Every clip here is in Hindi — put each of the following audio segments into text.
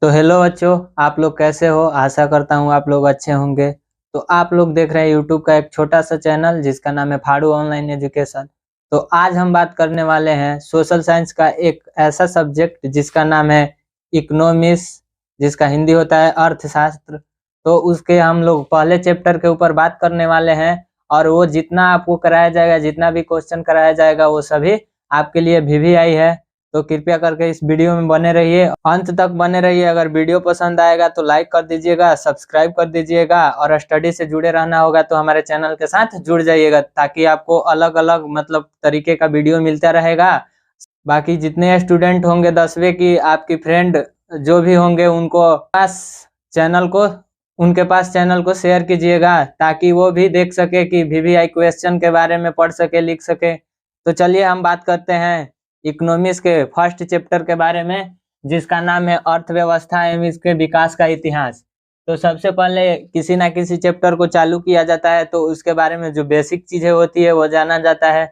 तो हेलो बच्चों, आप लोग कैसे हो। आशा करता हूँ आप लोग अच्छे होंगे। तो आप लोग देख रहे हैं यूट्यूब का एक छोटा सा चैनल जिसका नाम है फाड़ू ऑनलाइन एजुकेशन। तो आज हम बात करने वाले हैं सोशल साइंस का एक ऐसा सब्जेक्ट जिसका नाम है इकोनॉमिक्स, जिसका हिंदी होता है अर्थशास्त्र। तो उसके हम लोग पहले चैप्टर के ऊपर बात करने वाले हैं, और वो जितना आपको कराया जाएगा, जितना भी क्वेश्चन कराया जाएगा, वो सभी आपके लिए वीवीआई है। तो कृपया करके इस वीडियो में बने रहिए, अंत तक बने रहिए। अगर वीडियो पसंद आएगा तो लाइक कर दीजिएगा, सब्सक्राइब कर दीजिएगा, और स्टडी से जुड़े रहना होगा तो हमारे चैनल के साथ जुड़ जाइएगा, ताकि आपको अलग अलग तरीके का वीडियो मिलता रहेगा। बाकी जितने स्टूडेंट होंगे 10वीं की, आपकी फ्रेंड जो भी होंगे, चैनल को उनके पास चैनल को शेयर कीजिएगा, ताकि वो भी देख सके कि वीवीआई क्वेश्चन के बारे में पढ़ सके, लिख सके। तो चलिए हम बात करते हैं इकोनॉमिक्स के फर्स्ट चैप्टर के बारे में, जिसका नाम है अर्थव्यवस्था एवं इसके विकास का इतिहास। तो सबसे पहले किसी ना किसी चैप्टर को चालू किया जाता है तो उसके बारे में जो बेसिक चीजें होती है वो जाना जाता है।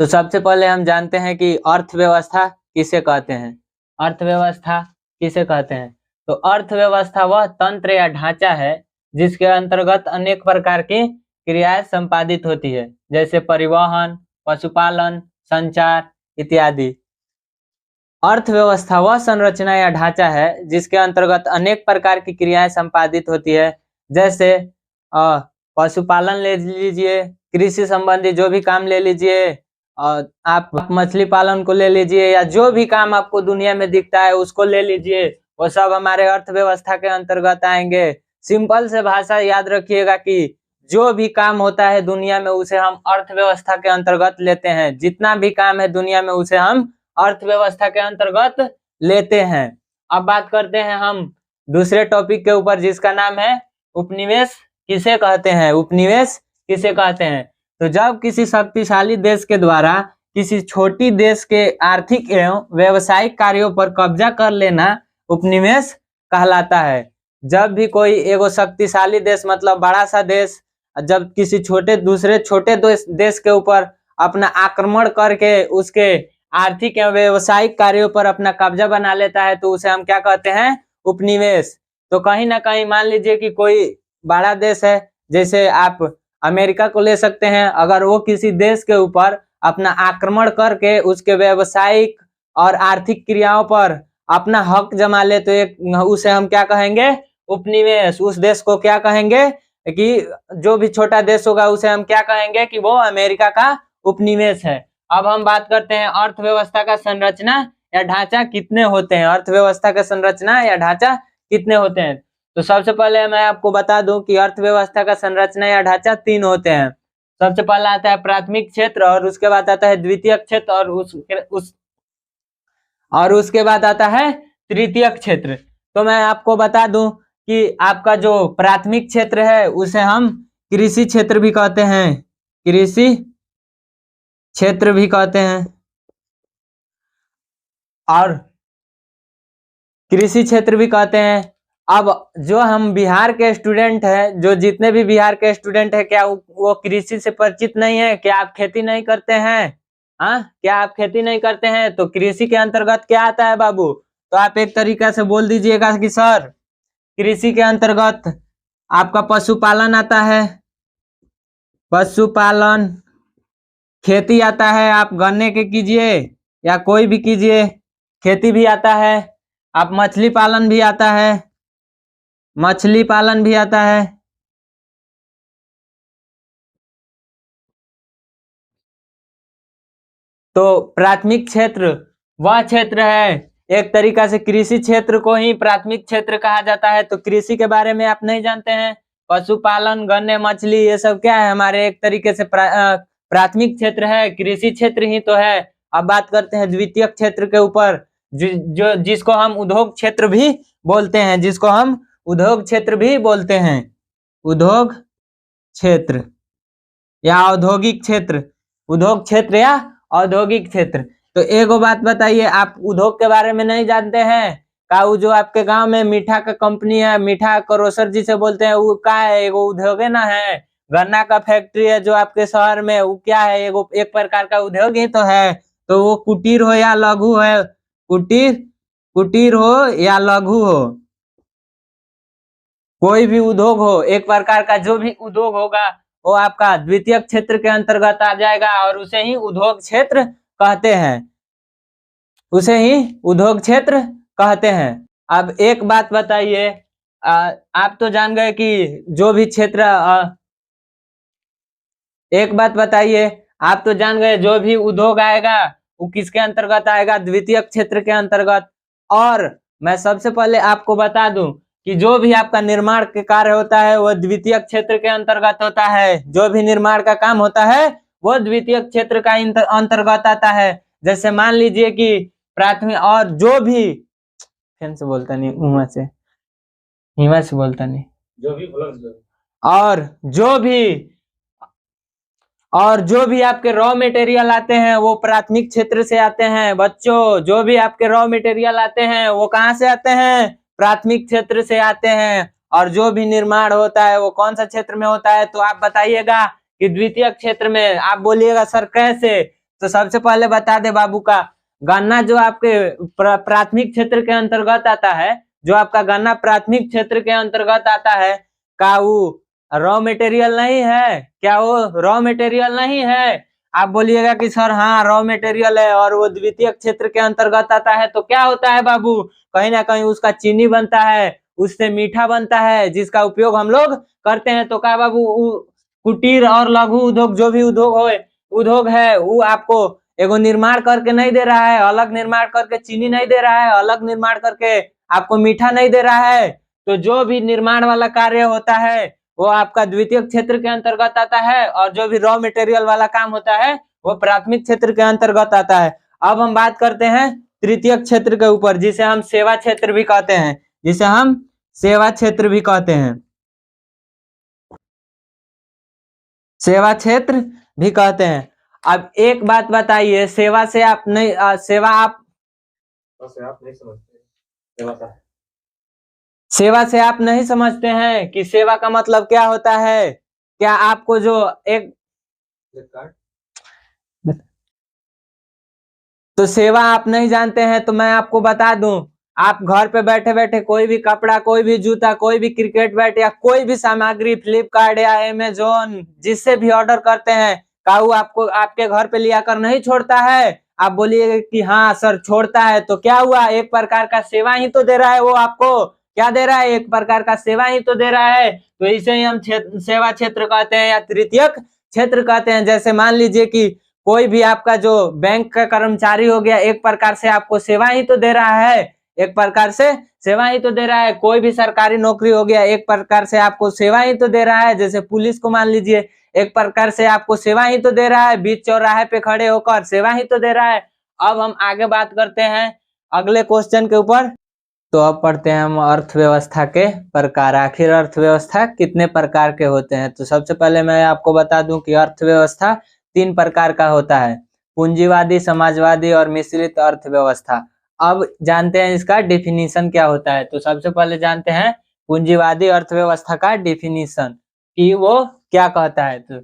तो सबसे पहले हम जानते हैं कि अर्थव्यवस्था किसे कहते हैं। अर्थव्यवस्था किसे कहते हैं? तो अर्थव्यवस्था वह तंत्र या ढांचा है जिसके अंतर्गत अनेक प्रकार की क्रियाएं संपादित होती है, जैसे परिवहन, पशुपालन, संचार इत्यादि। अर्थव्यवस्था वह संरचना या ढांचा है जिसके अंतर्गत अनेक प्रकार की क्रियाएं संपादित होती है, जैसे पशुपालन ले लीजिए, कृषि संबंधी जो भी काम ले लीजिए, और आप मछली पालन को ले लीजिए, या जो भी काम आपको दुनिया में दिखता है उसको ले लीजिए, वो सब हमारे अर्थव्यवस्था के अंतर्गत आएंगे। सिंपल से भाषा याद रखिएगा कि जो भी काम होता है दुनिया में उसे हम अर्थव्यवस्था के अंतर्गत लेते हैं। जितना भी काम है दुनिया में उसे हम अर्थव्यवस्था के अंतर्गत लेते हैं। अब बात करते हैं हम दूसरे टॉपिक के ऊपर, जिसका नाम है उपनिवेश किसे कहते हैं। उपनिवेश किसे कहते हैं? तो जब किसी शक्तिशाली देश के द्वारा किसी छोटी देश के आर्थिक एवं व्यवसायिक कार्यों पर कब्जा कर लेना उपनिवेश कहलाता है। जब भी कोई एगो शक्तिशाली देश, मतलब बड़ा सा देश, जब किसी दूसरे छोटे देश के ऊपर अपना आक्रमण करके उसके आर्थिक एवं व्यवसायिक कार्यों पर अपना कब्जा बना लेता है, तो उसे हम क्या कहते हैं? उपनिवेश। तो कहीं ना कहीं मान लीजिए कि कोई बड़ा देश है, जैसे आप अमेरिका को ले सकते हैं। अगर वो किसी देश के ऊपर अपना आक्रमण करके उसके व्यवसायिक और आर्थिक क्रियाओं पर अपना हक जमा ले, तो उसे हम क्या कहेंगे? उपनिवेश। उस देश को क्या कहेंगे? कि जो भी छोटा देश होगा उसे हम क्या कहेंगे? कि वो अमेरिका का उपनिवेश है। अब हम बात करते हैं अर्थव्यवस्था का संरचना या ढांचा कितने होते हैं। अर्थव्यवस्था का संरचना या ढांचा कितने होते हैं? तो सबसे पहले मैं आपको बता दूं कि अर्थव्यवस्था का संरचना या ढांचा 3 होते हैं। सबसे पहला आता है प्राथमिक क्षेत्र, और उसके बाद आता है द्वितीयक क्षेत्र, और उसके बाद आता है तृतीयक क्षेत्र। तो मैं आपको बता दूं कि आपका जो प्राथमिक क्षेत्र है उसे हम कृषि क्षेत्र भी कहते हैं। कृषि क्षेत्र भी कहते हैं। और कृषि क्षेत्र भी कहते हैं। अब जो हम बिहार के स्टूडेंट हैं, जो जितने भी बिहार के स्टूडेंट हैं, क्या वो कृषि से परिचित नहीं है? क्या आप खेती नहीं करते हैं? हाँ, क्या आप खेती नहीं करते हैं? तो कृषि के अंतर्गत क्या आता है बाबू? तो आप एक तरीका से बोल दीजिएगा कि सर, कृषि के अंतर्गत आपका पशुपालन आता है। पशुपालन, खेती आता है, आप गन्ने के कीजिए या कोई भी कीजिए, खेती भी आता है। आप मछली पालन भी आता है, मछली पालन भी आता है। तो प्राथमिक क्षेत्र वह क्षेत्र है, एक तरीका से कृषि क्षेत्र को ही प्राथमिक क्षेत्र कहा जाता है। तो कृषि के बारे में आप नहीं जानते हैं? पशुपालन, गन्ने, मछली, ये सब क्या है? हमारे एक तरीके से प्राथमिक क्षेत्र है, कृषि क्षेत्र ही तो है। अब बात करते हैं द्वितीयक क्षेत्र के ऊपर, जिसको हम उद्योग क्षेत्र भी बोलते हैं, जिसको हम उद्योग क्षेत्र भी बोलते हैं। उद्योग क्षेत्र या औद्योगिक क्षेत्र, उद्योग क्षेत्र या औद्योगिक क्षेत्र। तो एगो बात बताइए, आप उद्योग के बारे में नहीं जानते हैं? का वो जो आपके गांव में मीठा का कंपनी है, मीठा करोसर जिसे बोलते हैं, वो क्या है? एगो उद्योग है ना? है गन्ना का फैक्ट्री है जो आपके शहर में, वो क्या है? एगो एक प्रकार का उद्योग ही तो है। तो वो कुटीर हो या लघु है, कुटीर कुटीर हो या लघु हो, कोई भी उद्योग हो, एक प्रकार का जो भी उद्योग होगा वो आपका द्वितीयक क्षेत्र के अंतर्गत आ जाएगा और उसे ही उद्योग क्षेत्र कहते हैं, उसे ही उद्योग क्षेत्र कहते हैं। अब एक बात बताइए, आप तो जान गए कि जो भी क्षेत्र एक बात बताइए, आप तो जान गए जो भी उद्योग आएगा वो किसके अंतर्गत आएगा, द्वितीयक क्षेत्र के अंतर्गत। और मैं सबसे पहले आपको बता दूं कि जो भी आपका निर्माण के कार्य होता है वो द्वितीयक क्षेत्र के अंतर्गत होता है, जो भी निर्माण का काम होता है वो द्वितीयक क्षेत्र का अंतर्गत आता है। जैसे मान लीजिए कि प्राथमिक और जो भी फिर से बोलता नहीं उमा से हिमा से बोलता नहीं और जो भी आपके रॉ मटेरियल आते हैं वो प्राथमिक क्षेत्र से आते हैं बच्चों। जो भी आपके रॉ मटेरियल आते हैं वो कहाँ से आते हैं, प्राथमिक क्षेत्र से आते हैं। और जो भी निर्माण होता है वो कौन सा क्षेत्र में होता है, तो आप बताइएगा कि द्वितीय क्षेत्र में। आप बोलिएगा सर कैसे, तो सबसे पहले बता दे बाबू का गन्ना जो आपके प्राथमिक क्षेत्र के अंतर्गत आता है, जो आपका गन्ना प्राथमिक क्षेत्र के अंतर्गत आता है, का वो रॉ मटेरियल नहीं है क्या, वो रॉ मटेरियल नहीं है। आप बोलिएगा कि सर हाँ रॉ मटेरियल है और वो द्वितीय क्षेत्र के अंतर्गत आता है, तो क्या होता है बाबू, कहीं ना कहीं उसका चीनी बनता है, उससे मीठा बनता है जिसका उपयोग हम लोग करते हैं। तो क्या बाबू कुटीर और लघु उद्योग जो भी उद्योग है वो आपको एगो निर्माण करके नहीं दे रहा है, अलग निर्माण करके चीनी नहीं दे रहा है, अलग निर्माण करके आपको मीठा नहीं दे रहा है। तो जो भी निर्माण वाला कार्य होता है वो आपका द्वितीय क्षेत्र के अंतर्गत आता है और जो भी रॉ मटेरियल वाला काम होता है वो प्राथमिक क्षेत्र के अंतर्गत आता है। अब हम बात करते हैं तृतीय क्षेत्र के ऊपर, जिसे हम सेवा क्षेत्र भी कहते हैं, जिसे हम सेवा क्षेत्र भी कहते हैं, सेवा क्षेत्र भी कहते हैं। अब एक बात बताइए, सेवा से आप नहीं सेवा से आप नहीं समझते हैं कि सेवा का मतलब क्या होता है। क्या आपको जो एक तो सेवा आप नहीं जानते हैं, तो मैं आपको बता दूं, आप घर पे बैठे बैठे कोई भी कपड़ा, कोई भी जूता, कोई भी क्रिकेट बैट या कोई भी सामग्री फ्लिपकार्ट या अमेजोन जिससे भी ऑर्डर करते हैं, काऊ आपको आपके घर पे लिया कर नहीं छोड़ता है। आप बोलिएगा कि हाँ सर छोड़ता है, तो क्या हुआ, एक प्रकार का सेवा ही तो दे रहा है, वो आपको क्या दे रहा है, एक प्रकार का सेवा ही तो दे रहा है। तो इसे ही हम सेवा क्षेत्र कहते हैं या तृतीयक क्षेत्र कहते हैं। जैसे मान लीजिए कि कोई भी आपका जो बैंक का कर्मचारी हो गया, एक प्रकार से आपको सेवा ही तो दे रहा है, एक प्रकार से सेवा ही तो दे रहा है। कोई भी सरकारी नौकरी हो गया, एक प्रकार से आपको सेवा ही तो दे रहा है। जैसे पुलिस को मान लीजिए, एक प्रकार से आपको सेवा ही तो दे रहा है, बीच चौराहे पे खड़े होकर सेवा ही तो दे रहा है। अब हम आगे बात करते हैं अगले क्वेश्चन के ऊपर। तो अब पढ़ते हैं हम अर्थव्यवस्था के प्रकार। आखिर अर्थव्यवस्था कितने प्रकार के होते हैं, तो सबसे पहले मैं आपको बता दूं कि अर्थव्यवस्था 3 प्रकार का होता है, पूंजीवादी, समाजवादी और मिश्रित अर्थव्यवस्था। अब जानते हैं इसका डिफिनीशन क्या होता है। तो सबसे पहले जानते हैं पूंजीवादी अर्थव्यवस्था का डिफिनीशन कि वो क्या कहता है। तो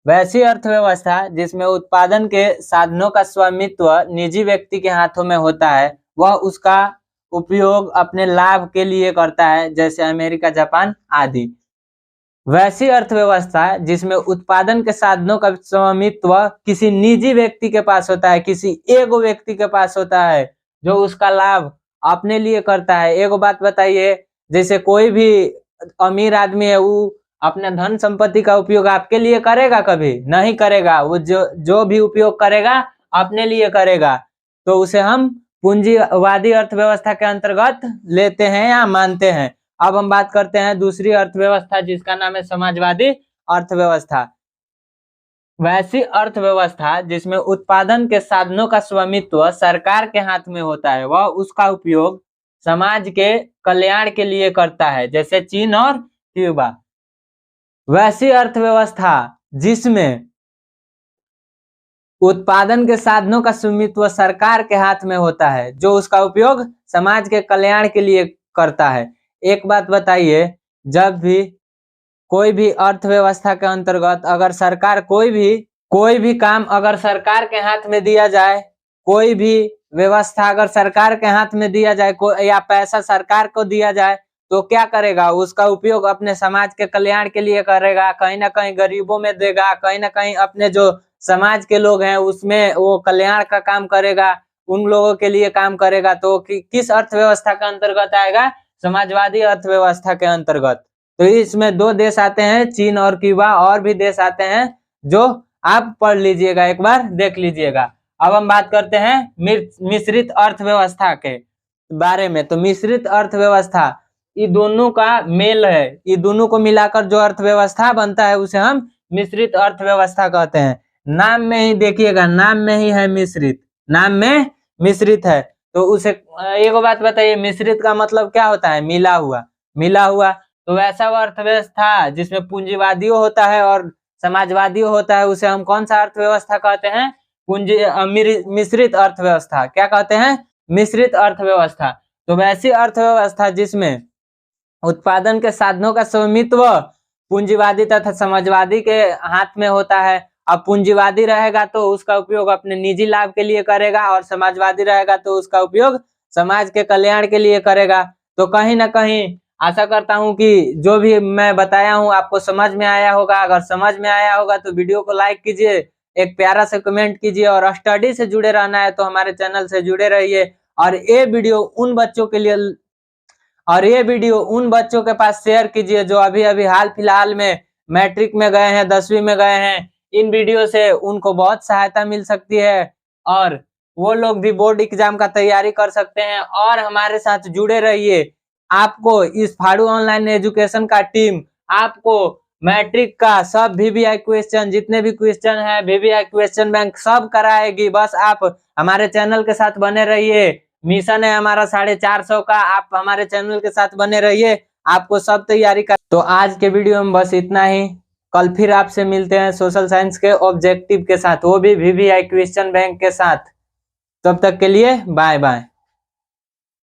वैसी अर्थव्यवस्था जिसमें उत्पादन के साधनों का स्वामित्व निजी व्यक्ति के हाथों में होता है, वह उसका उपयोग अपने लाभ के लिए करता है, जैसे अमेरिका, जापान आदि। वैसी अर्थव्यवस्था जिसमें उत्पादन के साधनों का स्वामित्व किसी निजी व्यक्ति के पास होता है, किसी एक व्यक्ति के पास होता है, जो उसका लाभ अपने लिए करता है। एक बात बताइए, जैसे कोई भी अमीर आदमी है, वो अपने धन संपत्ति का उपयोग आपके लिए करेगा, कभी नहीं करेगा। वो जो भी उपयोग करेगा अपने लिए करेगा, तो उसे हम पूंजीवादी अर्थव्यवस्था के अंतर्गत लेते हैं या मानते हैं। अब हम बात करते हैं दूसरी अर्थव्यवस्था जिसका नाम है समाजवादी अर्थव्यवस्था। वैसी अर्थव्यवस्था जिसमें उत्पादन के साधनों का स्वामित्व सरकार के हाथ में होता है, वह उसका उपयोग समाज के कल्याण के लिए करता है, जैसे चीन और क्यूबा। वैसी अर्थव्यवस्था जिसमें उत्पादन के साधनों का स्वामित्व सरकार के हाथ में होता है, जो उसका उपयोग समाज के कल्याण के लिए करता है। एक बात बताइए, जब भी कोई भी अर्थव्यवस्था के अंतर्गत अगर सरकार कोई भी काम अगर सरकार के हाथ में दिया जाए, कोई भी व्यवस्था अगर सरकार के हाथ में दिया जाए या पैसा सरकार को दिया जाए तो क्या करेगा, उसका उपयोग अपने समाज के कल्याण के लिए करेगा, कहीं ना कहीं गरीबों में देगा, कहीं ना कहीं अपने जो समाज के लोग हैं उसमें वो कल्याण का काम करेगा, उन लोगों के लिए काम करेगा। तो किस अर्थव्यवस्था के अंतर्गत आएगा, समाजवादी अर्थव्यवस्था के अंतर्गत। तो इसमें दो देश आते हैं, चीन और क्यूबा, और भी देश आते हैं जो आप पढ़ लीजिएगा, एक बार देख लीजिएगा। अब हम बात करते हैं मिश्रित अर्थव्यवस्था के बारे में। तो मिश्रित अर्थव्यवस्था ये दोनों का मेल है, ये दोनों को मिलाकर जो अर्थव्यवस्था बनता है उसे हम मिश्रित अर्थव्यवस्था कहते हैं। नाम में ही देखिएगा, नाम में ही है मिश्रित, नाम में मिश्रित है। तो उसे एक बात बताइए, मिश्रित का मतलब क्या होता है, मिला हुआ, मिला हुआ। तो वैसा वो अर्थव्यवस्था जिसमें पूंजीवादियों होता है और समाजवादियों होता है उसे हम कौन सा अर्थव्यवस्था कहते हैं, मिश्रित अर्थव्यवस्था। क्या कहते हैं, मिश्रित अर्थव्यवस्था। तो वैसी अर्थव्यवस्था जिसमें उत्पादन के साधनों का स्वामित्व पूंजीवादी तथा समाजवादी के हाथ में होता है। अब पूंजीवादी रहेगा तो उसका उपयोग अपने निजी लाभ के लिए करेगा और समाजवादी रहेगा तो उसका उपयोग समाज के कल्याण के लिए करेगा। तो कहीं ना कहीं आशा करता हूं कि जो भी मैं बताया हूं आपको समझ में आया होगा। अगर समझ में आया होगा तो वीडियो को लाइक कीजिए, एक प्यारा सा कमेंट कीजिए, और स्टडी से जुड़े रहना है तो हमारे चैनल से जुड़े रहिए। और ये वीडियो उन बच्चों के लिए, और ये वीडियो उन बच्चों के पास शेयर कीजिए जो अभी अभी हाल फिलहाल में मैट्रिक में गए हैं, 10वीं में गए हैं। इन वीडियो से उनको बहुत सहायता मिल सकती है और वो लोग भी बोर्ड एग्जाम का तैयारी कर सकते हैं। और हमारे साथ जुड़े रहिए। आपको इस फाड़ू ऑनलाइन एजुकेशन का टीम आपको मैट्रिक का सब VVI क्वेश्चन, जितने भी क्वेश्चन है VVI क्वेश्चन बैंक सब कराएगी। बस आप हमारे चैनल के साथ बने रहिए। मिशन है हमारा 450 का, आप हमारे चैनल के साथ बने रहिए, आपको सब तैयारी कर। तो आज के वीडियो में बस इतना ही। कल फिर आपसे मिलते हैं सोशल साइंस के ऑब्जेक्टिव के साथ, वो भी VVI क्वेश्चन बैंक के साथ। तब तक के लिए बाय बाय।